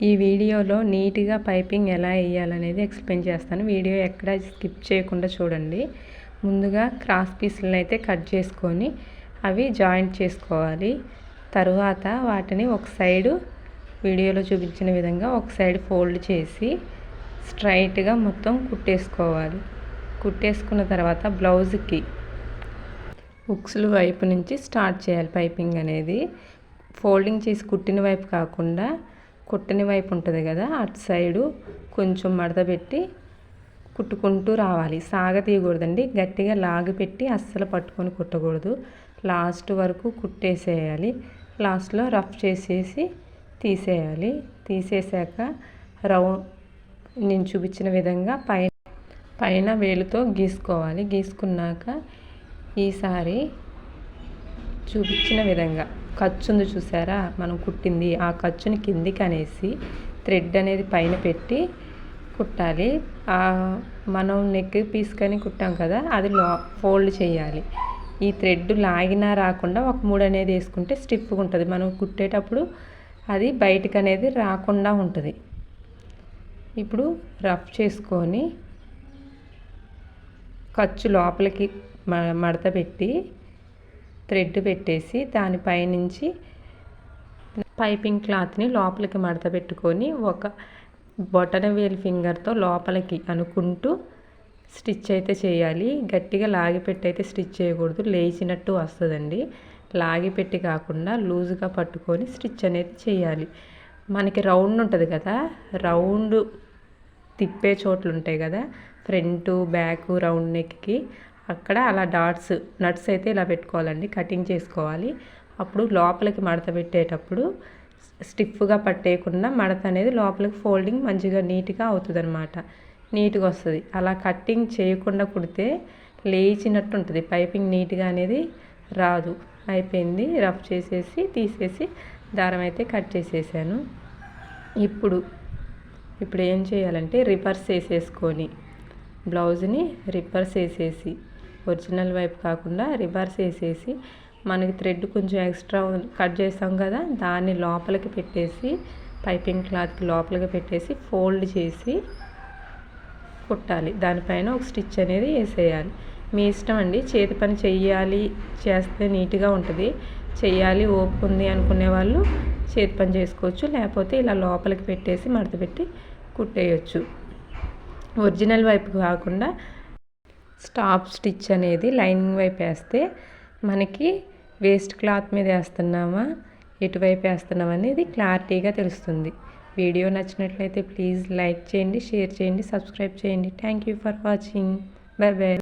ఈ వీడియోలో నీట్గా పైపింగ్ ఎలా వేయాలనేది ఎక్స్ప్లెయిన్ చేస్తాను. వీడియో ఎక్కడ స్కిప్ చేయకుండా చూడండి. ముందుగా క్రాస్ పీసులను అయితే కట్ చేసుకొని అవి జాయింట్ చేసుకోవాలి. తరువాత వాటిని ఒక సైడు వీడియోలో చూపించిన విధంగా ఒక సైడ్ ఫోల్డ్ చేసి స్ట్రైట్గా మొత్తం కుట్టేసుకోవాలి. కుట్టేసుకున్న తర్వాత బ్లౌజ్కి ఉక్సుల వైపు నుంచి స్టార్ట్ చేయాలి. పైపింగ్ అనేది ఫోల్డింగ్ చేసి కుట్టిన వైపు కాకుండా కుట్టని వైపు ఉంటుంది కదా, అటు సైడు కొంచెం మడత పెట్టి కుట్టుకుంటూ రావాలి. సాగ తీయకూడదండి, గట్టిగా లాగిపెట్టి అస్సలు పట్టుకొని కుట్టకూడదు. లాస్ట్ వరకు కుట్టేసేయాలి. లాస్ట్లో రఫ్ చేసేసి తీసేయాలి. తీసేసాక నేను చూపించిన విధంగా పైన వేలుతో గీసుకోవాలి. గీసుకున్నాక ఈసారి చూపించిన విధంగా ఖర్చు ఉంది చూసారా, మనం కుట్టింది ఆ ఖర్చుని కిందికి అనేసి థ్రెడ్ అనేది పైన పెట్టి కుట్టాలి. మనం నెక్ పీస్కని కుట్టాం కదా, అది ఫోల్డ్ చేయాలి. ఈ థ్రెడ్ లాగినా రాకుండా ఒక మూడు అనేది వేసుకుంటే స్టిఫ్గా ఉంటుంది. మనం కుట్టేటప్పుడు అది బయటకు అనేది రాకుండా ఉంటుంది. ఇప్పుడు రఫ్ చేసుకొని ఖర్చు లోపలికి మడత పెట్టి థ్రెడ్ పెట్టేసి దానిపైనుంచి పైపింగ్ క్లాత్ని లోపలికి మడత పెట్టుకొని ఒక బొటన వేలు ఫింగర్తో లోపలికి అనుకుంటూ స్టిచ్ అయితే చేయాలి. గట్టిగా లాగిపెట్టి అయితే స్టిచ్ చేయకూడదు, లేచినట్టు వస్తుందండి. లాగిపెట్టి కాకుండా లూజ్గా పట్టుకొని స్టిచ్ అనేది చేయాలి. మనకి రౌండ్ ఉంటుంది కదా, రౌండ్ తిప్పే చోట్లు ఉంటాయి కదా, ఫ్రంట్ బ్యాక్ రౌండ్ నెక్కి అక్కడ అలా నట్స్ అయితే ఇలా పెట్టుకోవాలండి. కటింగ్ చేసుకోవాలి. అప్పుడు లోపలికి మడత పెట్టేటప్పుడు స్టిఫ్గా పట్టేయకుండా మడత అనేది లోపలికి ఫోల్డింగ్ మంచిగా నీట్గా అవుతుంది అనమాట. నీట్గా వస్తుంది. అలా కటింగ్ చేయకుండా కుడితే లేచినట్టు ఉంటుంది, పైపింగ్ నీట్గా అనేది రాదు. అయిపోయింది. రఫ్ చేసేసి తీసేసి దారం అయితే కట్ చేసేసాను. ఇప్పుడు ఏం చేయాలంటే రివర్స్ వేసేసుకొని బ్లౌజ్ని రివర్స్ వేసేసి ఒరిజినల్ వైపు కాకుండా రివర్స్ వేసేసి మనకి థ్రెడ్ కొంచెం ఎక్స్ట్రా కట్ చేస్తాం కదా, దాన్ని లోపలికి పెట్టేసి పైపింగ్ క్లాత్కి లోపలికి పెట్టేసి ఫోల్డ్ చేసి కుట్టాలి. దానిపైన ఒక స్టిచ్ అనేది వేసేయాలి. మీ ఇష్టం అండి. చేతి పని చేస్తే నీట్గా ఉంటుంది. చెయ్యాలి ఓపిక ఉంది అనుకునే వాళ్ళు చేతి పని చేసుకోవచ్చు, లేకపోతే ఇలా లోపలికి పెట్టేసి మడత పెట్టి కుట్టేయచ్చు. ఒరిజినల్ వైపు కాకుండా స్టాప్ స్టిచ్ అనేది లైనింగ్ వైపు వేస్తే మనకి వేస్ట్ క్లాత్ మీద వేస్తున్నామా ఎటువైపు వేస్తున్నాం అనేది క్లారిటీగా తెలుస్తుంది. వీడియో నచ్చినట్లయితే ప్లీజ్ లైక్ చేయండి, షేర్ చేయండి, సబ్స్క్రైబ్ చేయండి. Thank you for watching. By by.